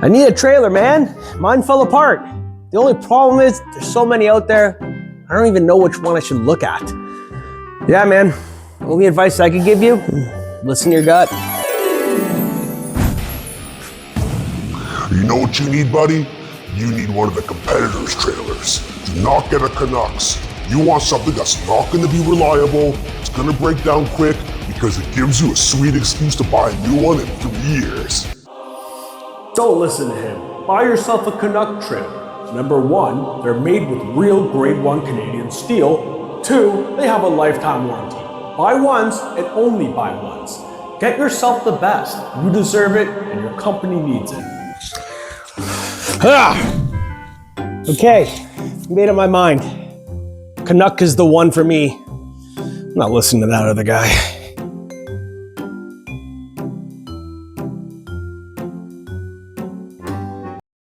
I need a trailer, man. Mine fell apart. The only problem is there's so many out there, I don't even know which one I should look at. Yeah, man. Only advice I could give you, listen to your gut. You know what you need, buddy? You need one of the competitors' trailers. Do not get a Canucks. You want something that's not going to be reliable, it's going to break down quick, because it gives you a sweet excuse to buy a new one in 3 years. Don't listen to him. Buy yourself a Canuck trailer. Number one, they're made with real grade 1 Canadian steel. 2, they have a lifetime warranty. Buy once and only buy once. Get yourself the best. You deserve it and your company needs it. Okay, made up my mind. Canuck is the one for me. I'm not listening to that other guy.